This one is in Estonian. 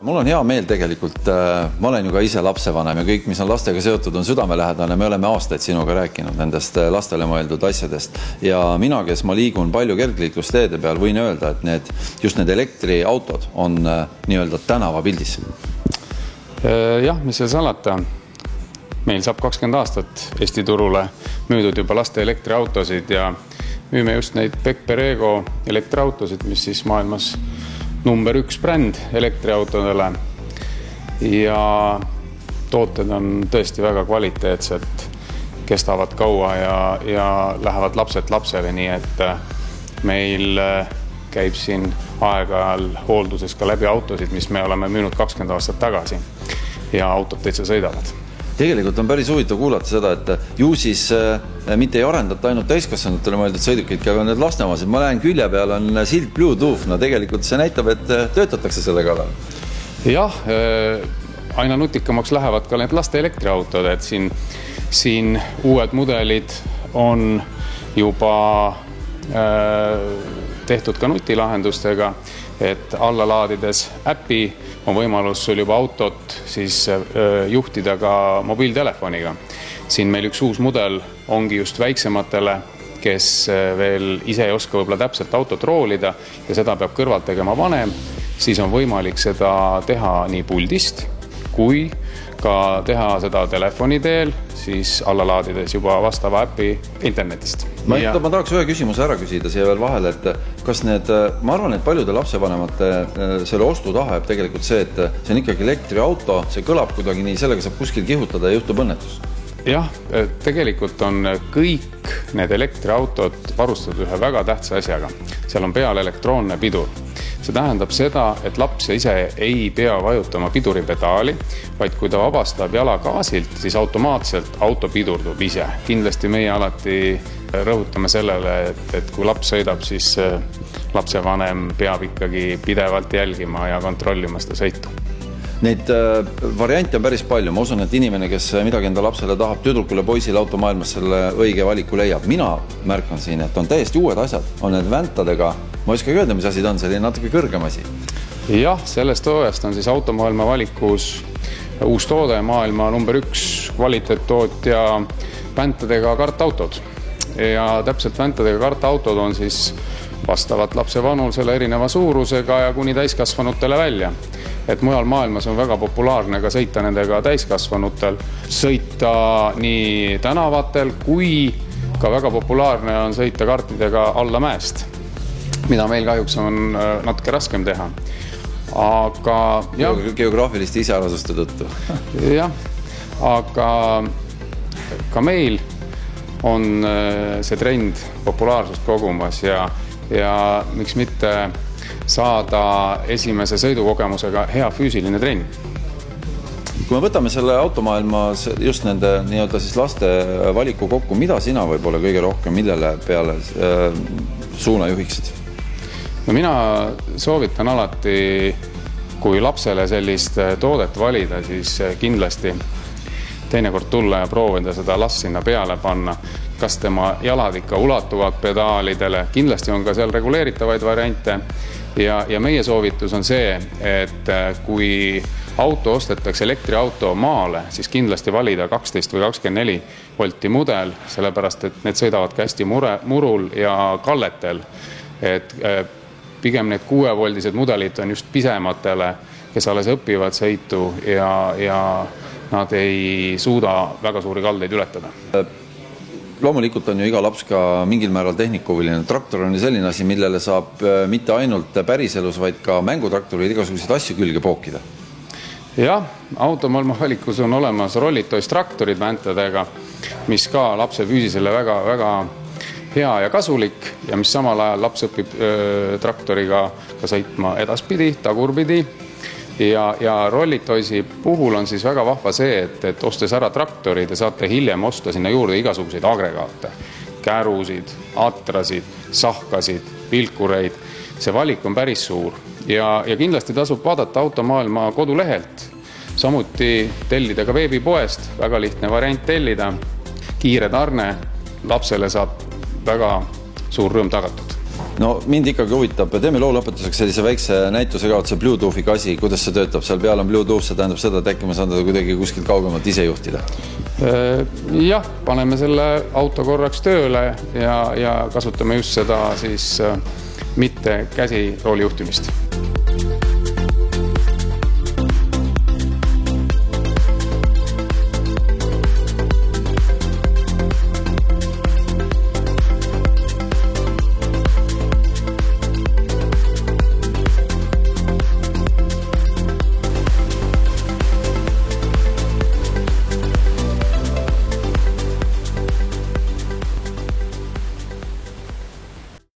mul on hea meel tegelikult, ma olen ju ka ise lapsevanem ja kõik, mis on lastega seotud, on südamelähedane. Me oleme aastaid sinuga rääkinud nendest lastele mõeldud asjadest ja mina, kes ma liigun palju kergliiklusteede peal, võin öelda, et just need elektriautod on nii-öelda tänavapildis. Jah, mis seal salata. Meil saab 20 aastat Eesti turule müüdud juba laste elektriautosid ja müüme just neid Beck Perego elektriautosid, mis siis maailmas number 1 bränd elektriautodele. Ja tooted on tõesti väga kvaliteetsed, kestavad kaua ja lähevad lapselt lapsele, nii et meil käib siin aeg-ajal hoolduses ka läbi autosid, mis me oleme müünud 20 aastat tagasi ja autod täitsa sõidavad. Tegelikult on päris huvitav kuulata seda, et ju siis mitte ei arendata ainult täiskasvanutele mõeldud sõidukid, aga need lastemasid. Ma näen külje peal on silt Bluetooth, no tegelikult see näitab, et töötatakse selle kallal. Jah, aina nutikamaks lähevad ka need laste elektriautod, et siin uued mudelid on juba tehtud ka nutilahendustega, et alla laadides äpi on võimalus sul juba autot siis juhtida ka mobiiltelefoniga. Siin meil üks uus mudel ongi just väiksematele, kes veel ise ei oska võib-olla täpselt autot roolida ja seda peab kõrvalt tegema vanem, siis on võimalik seda teha nii puldist kui ka teha seda telefoni teel, siis alla laadides juba vastava äpi internetist. Ma tahaks ühe küsimuse ära küsida siia veel vahel, et kas ma arvan, et paljude lapsevanemate selle ostu taha jääb tegelikult see, et see on ikkagi elektriauto, see kõlab kuidagi nii, sellega saab kuskil kihutada ja juhtub õnnetus. Jah, tegelikult on kõik need elektriautod varustatud ühe väga tähtsa asjaga. Seal on peal elektroonne pidur. See tähendab seda, et laps ise ei pea vajutama piduripedaali, vaid kui ta vabastab jala gaasilt, siis automaatselt auto pidurdub ise. Kindlasti meie alati rõhutame sellele, et kui laps sõidab, siis lapsevanem peab ikkagi pidevalt jälgima ja kontrollima seda sõitu. Neid variante on päris palju. Ma usun, et inimene, kes midagi enda lapsele tahab, tüdrukule poisile automaailmas selle õige valiku leiab. Mina märkan siin, et on täiesti uued asjad. On need väntadega, ma ei oska öelda, mis asi ta on, selline natuke kõrgem asi. Jah, sellest toojast on siis automaailma valikus uus toode, maailma number 1 kvaliteettootja väntadega kartautod. Ja täpselt väntadega kartautod on siis vastavat lapse vanul selle erineva suurusega ja kuni täiskasvanutele välja. Et mujal maailmas on väga populaarne ka sõita nendega täiskasvanutel, sõita nii tänavatel kui ka väga populaarne on sõita kartidega alla mäest, mida meil kahjuks on natuke raskem teha. Aga geograafiliste isearasuste tõttu. Jah, aga ka meil on see trend populaarsust kogumas ja miks mitte saada esimese sõidukogemusega hea füüsiline trenn. Kui me võtame selle automaailma just nende nii-öelda siis laste valiku kokku, mida sina võib-olla kõige rohkem, millele peale suuna juhiksid? No mina soovitan alati, kui lapsele sellist toodet valida, siis kindlasti teinekord tulla ja proovida seda last sinna peale panna, kas tema jalad ikka ulatuvad pedaalidele, kindlasti on ka seal reguleeritavaid variante ja meie soovitus on see, et kui auto ostetakse elektriauto maale, siis kindlasti valida 12 või 24 volti mudel, sellepärast et need sõidavad ka hästi murul ja kalletel, et pigem need 6-voldised mudelid on just pisematele, kes alles õpivad sõitu ja nad ei suuda väga suuri kaldeid ületada. Loomulikult on ju iga laps ka mingil määral tehnikuviline. Traktor on ju selline asi, millele saab mitte ainult päriselus, vaid ka mängutraktorid igasuguseid asju külge pookida. Jah, automaailma valikus on olemas rollitois traktorid väntadega, mis ka lapse füüsisele väga hea ja kasulik ja mis samal ajal laps õpib traktoriga ka sõitma edaspidi, tagurpidi. Ja rollitoisi puhul on siis väga vahva see, et ostes ära traktori, te saate hiljem osta sinna juurde igasuguseid agregaate, kärusid, atrasid, sahkasid, vilkureid. See valik on päris suur ja kindlasti tasub vaadata automaailma kodulehelt. Samuti tellida ka veebipoest, väga lihtne variant tellida, kiire tarne, lapsele saab väga suur rõõm tagatud. No mind ikkagi huvitab, teeme loo lõpetuseks sellise väikse näituse ka, et see Bluetoothiga asi, kuidas see töötab, seal peal on Bluetooth, see tähendab seda, et äkki ma saan teda kuidagi kuskilt kaugemalt ise juhtida. Jah, paneme selle auto korraks tööle ja kasutame just seda siis mitte käsirooli juhtimist.